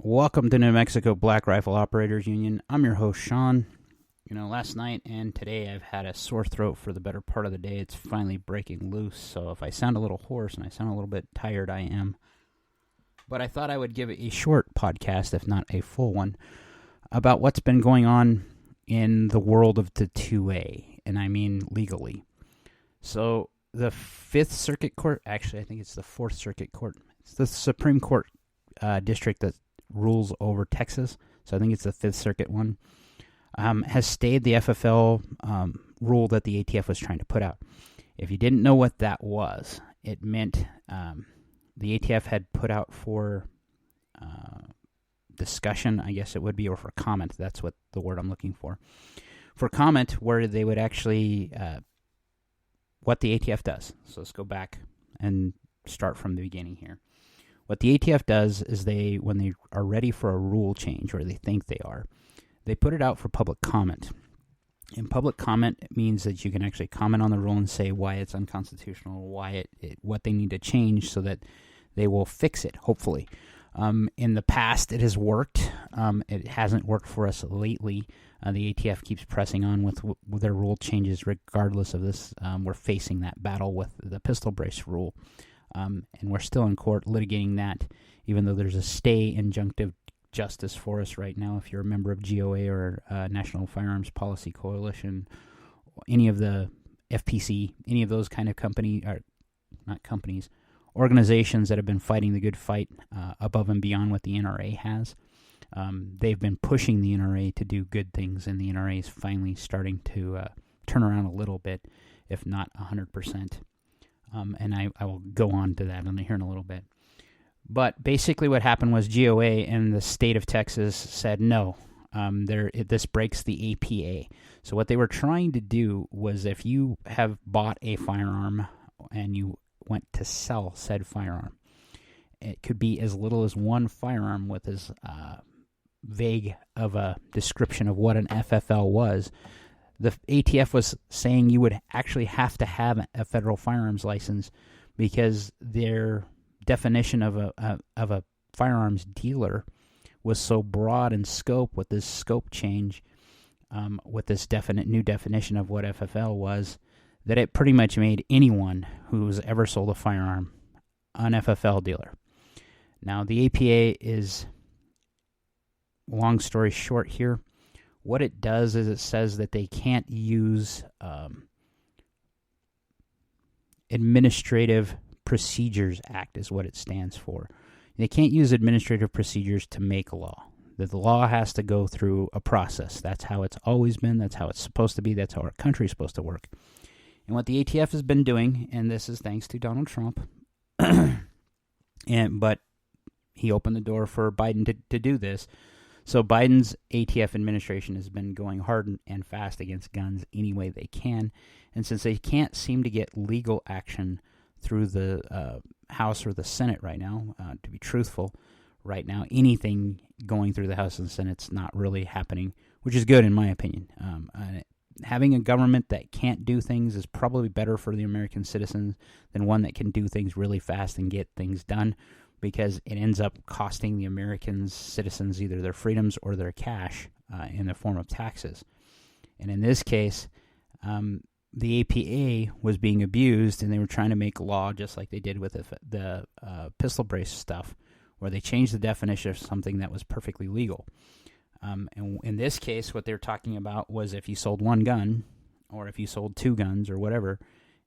Welcome to New Mexico Black Rifle Operators Union. I'm your host, Sean. Last night and today I've had a sore throat for the better part of the day. It's finally breaking loose, so if I sound a little hoarse and I sound a little bit tired, I am. But I thought I would give a short podcast, if not a full one, about what's been going on in the world of the 2A, and I mean legally. So the Fifth Circuit Court, actually I think it's the Fourth Circuit Court, it's the Supreme Court district that rules over Texas, so I think it's the Fifth Circuit one, has stayed the FFL rule that the ATF was trying to put out. If you didn't know what that was, it meant the ATF had put out for discussion, I guess it would be, or for comment. That's what the word I'm looking for. For comment, where they would actually, what the ATF does. So let's go back and start from the beginning here. What the ATF does is when they are ready for a rule change, or they think they are, they put it out for public comment. And public comment means that you can actually comment on the rule and say why it's unconstitutional, why what they need to change so that they will fix it, hopefully. In the past, it has worked. It hasn't worked for us lately. The ATF keeps pressing on with their rule changes regardless of this. We're facing that battle with the pistol brace rule. And we're still in court litigating that, even though there's a stay injunctive justice for us right now. If you're a member of GOA or National Firearms Policy Coalition, any of the FPC, any of those kind of organizations that have been fighting the good fight above and beyond what the NRA has, they've been pushing the NRA to do good things, and the NRA is finally starting to turn around a little bit, if not 100%. And I will go on to that here in a little bit. But basically what happened was GOA and the state of Texas said no, this breaks the APA. So what they were trying to do was, if you have bought a firearm and you went to sell said firearm, it could be as little as one firearm with as vague of a description of what an FFL was. The ATF was saying you would actually have to have a federal firearms license, because their definition of a firearms dealer was so broad in scope with this scope change, with this new definition of what FFL was, that it pretty much made anyone who's ever sold a firearm an FFL dealer. Now, the APA is, long story short here, what it does is it says that they can't use Administrative Procedures Act is what it stands for. They can't use administrative procedures to make law. That the law has to go through a process. That's how it's always been. That's how it's supposed to be. That's how our country's supposed to work. And what the ATF has been doing, and this is thanks to Donald Trump, but he opened the door for Biden to do this. So Biden's ATF administration has been going hard and fast against guns any way they can. And since they can't seem to get legal action through the House or the Senate right now, to be truthful, right now, anything going through the House and the Senate's not really happening, which is good in my opinion. Having a government that can't do things is probably better for the American citizens than one that can do things really fast and get things done, because it ends up costing the American citizens either their freedoms or their cash in the form of taxes. And in this case, the APA was being abused, and they were trying to make law just like they did with the pistol brace stuff, where they changed the definition of something that was perfectly legal. And in this case, what they were talking about was if you sold one gun, or if you sold two guns, or whatever,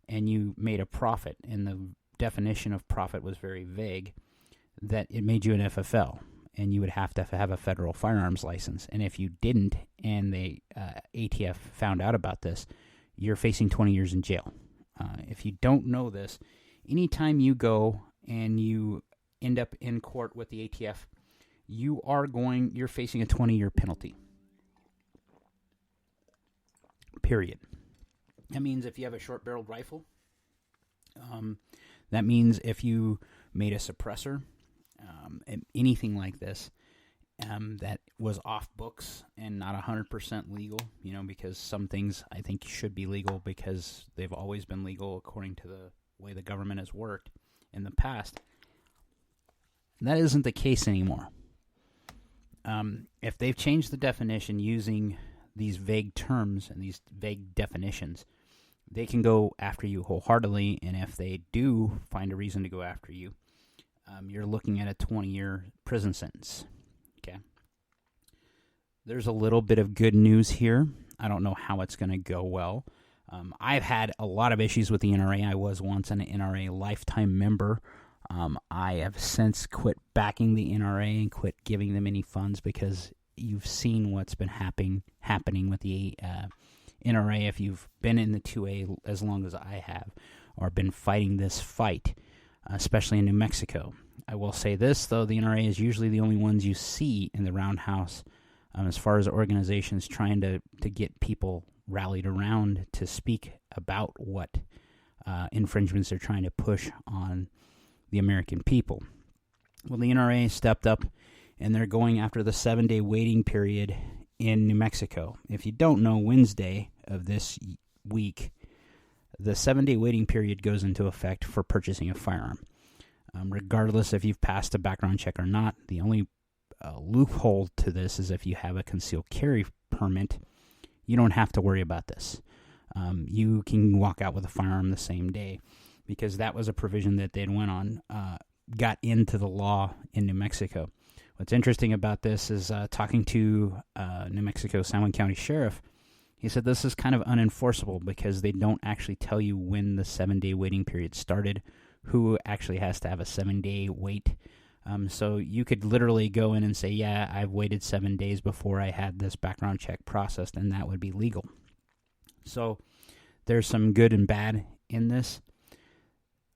and you made a profit, and the definition of profit was very vague, that it made you an FFL, and you would have to have a federal firearms license. And if you didn't, and the ATF found out about this, you're facing 20 years in jail. If you don't know this, anytime you go and you end up in court with the ATF, you're facing a 20-year penalty. Period. That means if you have a short-barreled rifle, that means if you made a suppressor, anything like this, that was off books and not 100% legal, because some things I think should be legal because they've always been legal according to the way the government has worked in the past. That isn't the case anymore. if they've changed the definition using these vague terms and these vague definitions, they can go after you wholeheartedly, and if they do find a reason to go after you, you're looking at a 20-year prison sentence. Okay. There's a little bit of good news here. I don't know how it's going to go well. I've had a lot of issues with the NRA. I was once an NRA lifetime member. I have since quit backing the NRA and quit giving them any funds because you've seen what's been happening with the NRA if you've been in the 2A as long as I have, or been fighting this fight, especially in New Mexico. I will say this, though, the NRA is usually the only ones you see in the roundhouse as far as organizations trying to get people rallied around to speak about what infringements they're trying to push on the American people. Well, the NRA stepped up, and they're going after the 7-day waiting period in New Mexico. If you don't know, Wednesday of this week, the 7-day waiting period goes into effect for purchasing a firearm. Regardless if you've passed a background check or not, the only loophole to this is if you have a concealed carry permit, you don't have to worry about this. You can walk out with a firearm the same day, because that was a provision that they'd got into the law in New Mexico. What's interesting about this is talking to New Mexico San Juan County Sheriff, he said this is kind of unenforceable because they don't actually tell you when the 7-day waiting period started, who actually has to have a 7-day wait. So you could literally go in and say, yeah, I've waited 7 days before I had this background check processed, and that would be legal. So there's some good and bad in this.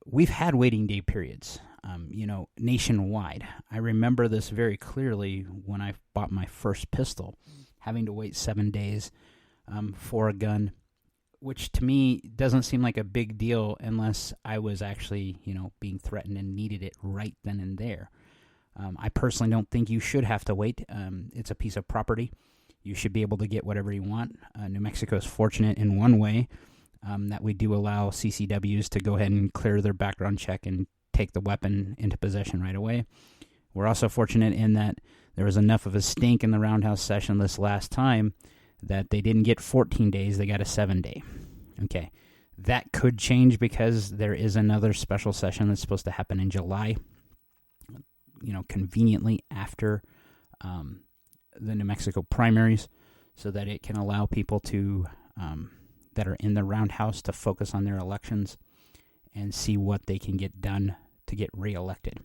We've had waiting day periods, nationwide. I remember this very clearly when I bought my first pistol, having to wait 7 days for a gun, which to me doesn't seem like a big deal unless I was actually, being threatened and needed it right then and there. I personally don't think you should have to wait. It's a piece of property. You should be able to get whatever you want. New Mexico is fortunate in one way, that we do allow CCWs to go ahead and clear their background check and take the weapon into possession right away. We're also fortunate in that there was enough of a stink in the roundhouse session this last time that they didn't get 14 days, they got a 7-day. Okay, that could change because there is another special session that's supposed to happen in July, conveniently after the New Mexico primaries, so that it can allow people to that are in the roundhouse to focus on their elections and see what they can get done to get reelected.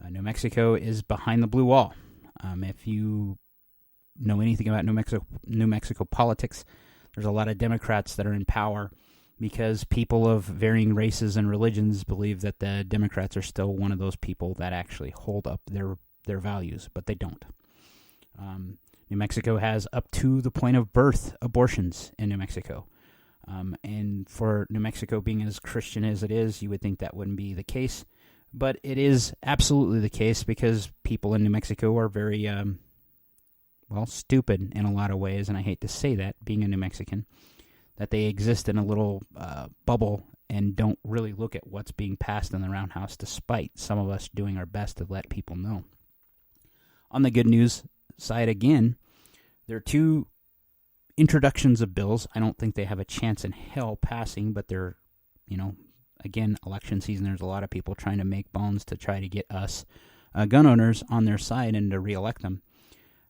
New Mexico is behind the blue wall. If you know anything about New Mexico politics, there's a lot of Democrats that are in power because people of varying races and religions believe that the Democrats are still one of those people that actually hold up their values, but they don't. New Mexico has up to the point of birth abortions in New Mexico. And for New Mexico being as Christian as it is, you would think that wouldn't be the case. But it is absolutely the case because people in New Mexico are very, stupid in a lot of ways. And I hate to say that, being a New Mexican, that they exist in a little bubble and don't really look at what's being passed in the roundhouse, despite some of us doing our best to let people know. On the good news side again, there are two introductions of bills. I don't think they have a chance in hell passing, but they're, again, election season, there's a lot of people trying to make bones to try to get us gun owners on their side and to reelect them.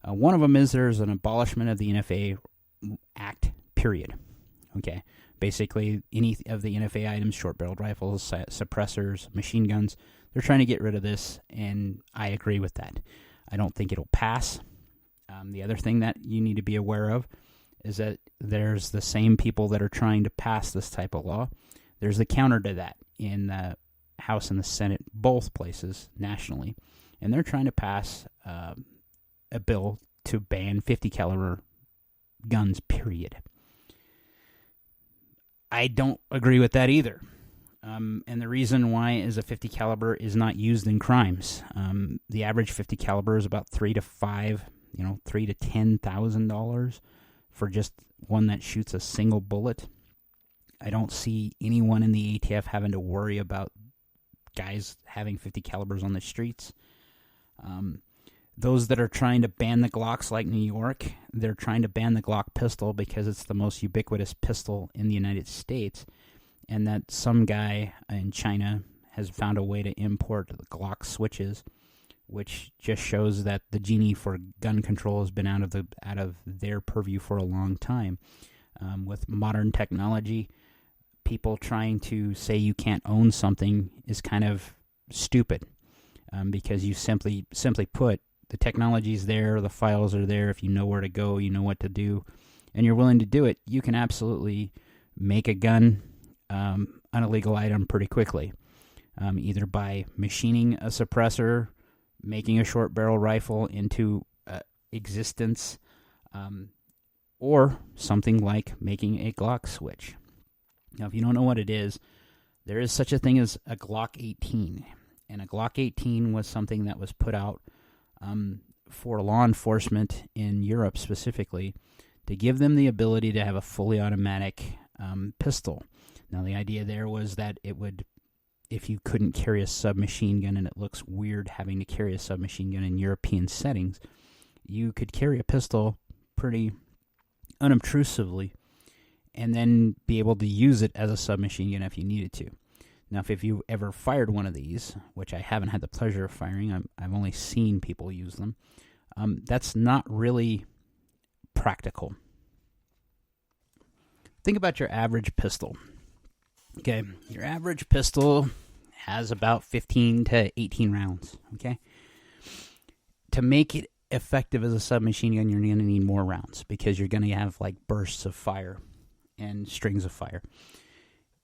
One of them is there's an abolishment of the NFA Act, period. Okay, basically any of the NFA items, short-barreled rifles, suppressors, machine guns, they're trying to get rid of this, and I agree with that. I don't think it'll pass. The other thing that you need to be aware of is that there's the same people that are trying to pass this type of law. There's the counter to that in the House and the Senate, both places nationally, and they're trying to pass a bill to ban 50 caliber guns, period. I don't agree with that either. And the reason why is a 50 caliber is not used in crimes. The average 50 caliber is about $3,000 to $10,000 for just one that shoots a single bullet. I don't see anyone in the ATF having to worry about guys having 50 calibers on the streets. those that are trying to ban the Glocks, like New York, they're trying to ban the Glock pistol because it's the most ubiquitous pistol in the United States, and that some guy in China has found a way to import the Glock switches, which just shows that the genie for gun control has been out of their purview for a long time. With modern technology, people trying to say you can't own something is kind of stupid, because you simply put, the technology's there, the files are there. If you know where to go, you know what to do, and you're willing to do it, you can absolutely make a gun an illegal item pretty quickly, either by machining a suppressor, making a short barrel rifle into existence, or something like making a Glock switch. Now, if you don't know what it is, there is such a thing as a Glock 18, and a Glock 18 was something that was put out for law enforcement in Europe specifically, to give them the ability to have a fully automatic pistol. Now, the idea there was that it would, if you couldn't carry a submachine gun, and it looks weird having to carry a submachine gun in European settings, you could carry a pistol pretty unobtrusively and then be able to use it as a submachine gun if you needed to. Now, if you ever fired one of these, which I haven't had the pleasure of firing, I've only seen people use them, that's not really practical. Think about your average pistol. Okay, your average pistol has about 15 to 18 rounds, okay? To make it effective as a submachine gun, you're going to need more rounds, because you're going to have like bursts of fire and strings of fire.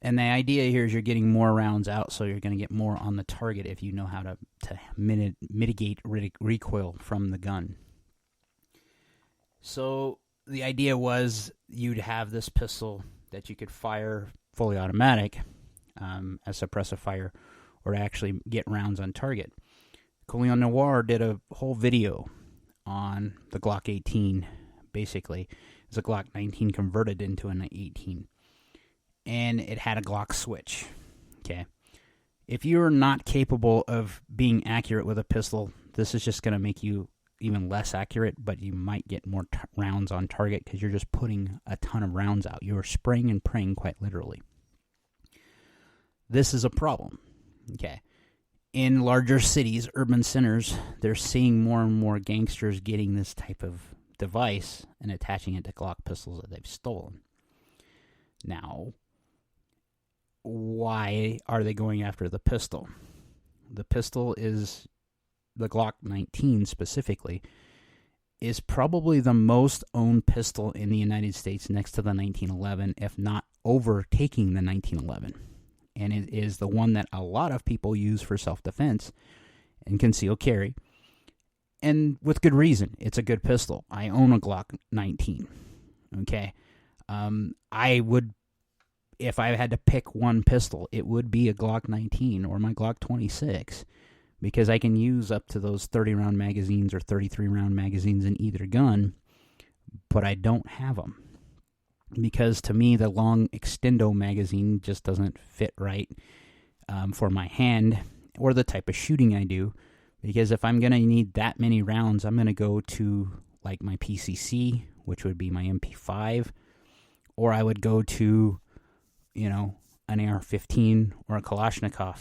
And the idea here is you're getting more rounds out, so you're going to get more on the target if you know how to mitigate recoil from the gun. So the idea was you'd have this pistol that you could fire fully automatic as suppressive fire, or to actually get rounds on target. Coleon Noir did a whole video on the Glock 18, basically. It's a Glock 19 converted into an 18. And it had a Glock switch. Okay. If you're not capable of being accurate with a pistol, this is just going to make you even less accurate, but you might get more rounds on target because you're just putting a ton of rounds out. You're spraying and praying, quite literally. This is a problem. Okay. In larger cities, urban centers, they're seeing more and more gangsters getting this type of device and attaching it to Glock pistols that they've stolen. Now, why are they going after the pistol? The pistol is, the Glock 19 specifically, is probably the most owned pistol in the United States next to the 1911, if not overtaking the 1911. And it is the one that a lot of people use for self-defense and concealed carry. And with good reason. It's a good pistol. I own a Glock 19. Okay? I would, if I had to pick one pistol, it would be a Glock 19 or my Glock 26, because I can use up to those 30-round magazines or 33-round magazines in either gun, but I don't have them. Because to me, the long extendo magazine just doesn't fit right for my hand or the type of shooting I do. Because if I'm going to need that many rounds, I'm going to go to like my PCC, which would be my MP5, or I would go to, an AR-15 or a Kalashnikov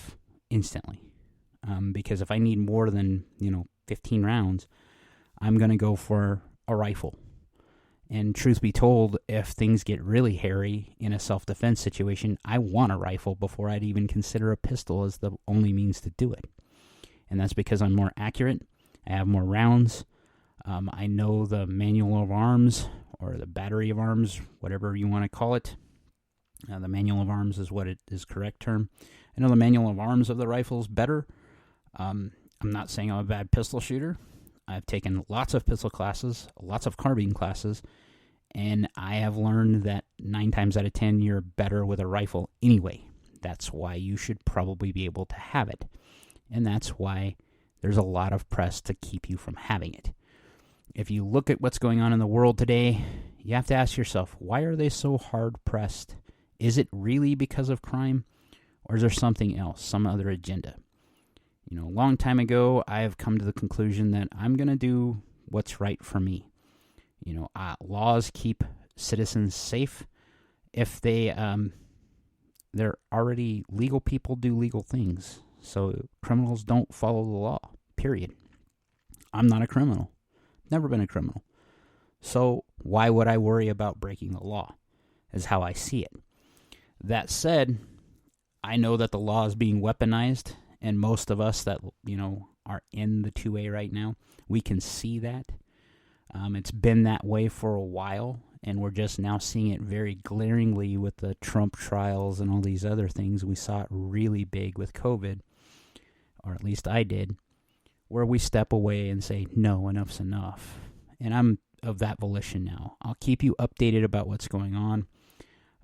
instantly. Because if I need more than, 15 rounds, I'm going to go for a rifle. And truth be told, if things get really hairy in a self-defense situation, I want a rifle before I'd even consider a pistol as the only means to do it. And that's because I'm more accurate, I have more rounds, I know the manual of arms, or the battery of arms, whatever you want to call it. The manual of arms is what it is correct term. I know the manual of arms of the rifles better. I'm not saying I'm a bad pistol shooter. I've taken lots of pistol classes, lots of carbine classes, and I have learned that 9 times out of 10 you're better with a rifle anyway. That's why you should probably be able to have it. And that's why there's a lot of press to keep you from having it. If you look at what's going on in the world today, you have to ask yourself, why are they so hard-pressed? Is it really because of crime? Or is there something else, some other agenda? long time ago, I have come to the conclusion that I'm going to do what's right for me. Laws keep citizens safe. If they're already legal people do legal things. So criminals don't follow the law, period. I'm not a criminal. Never been a criminal. So why would I worry about breaking the law, is how I see it. That said, I know that the law is being weaponized, and most of us that, are in the 2A right now, we can see that. It's been that way for a while, and we're just now seeing it very glaringly with the Trump trials and all these other things. We saw it really big with COVID, or at least I did, where we step away and say, no, enough's enough. And I'm of that volition now. I'll keep you updated about what's going on,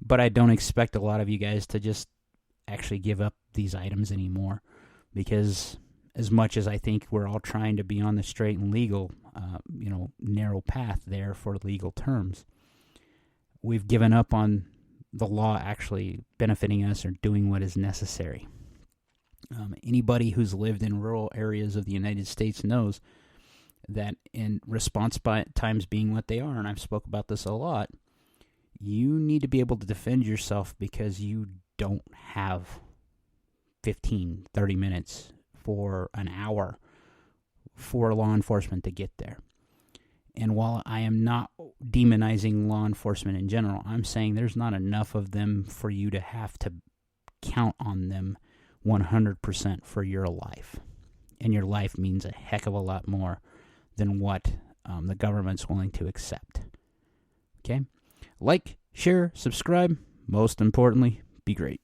but I don't expect a lot of you guys to just actually give up these items anymore, because as much as I think we're all trying to be on the straight and legal, narrow path there for legal terms, we've given up on the law actually benefiting us or doing what is necessary. Anybody who's lived in rural areas of the United States knows that in response by times being what they are, and I've spoke about this a lot, you need to be able to defend yourself because you don't have 15, 30 minutes for an hour for law enforcement to get there. And while I am not demonizing law enforcement in general, I'm saying there's not enough of them for you to have to count on them 100% for your life. And your life means a heck of a lot more than what the government's willing to accept. Okay? Like, share, subscribe. Most importantly, be great.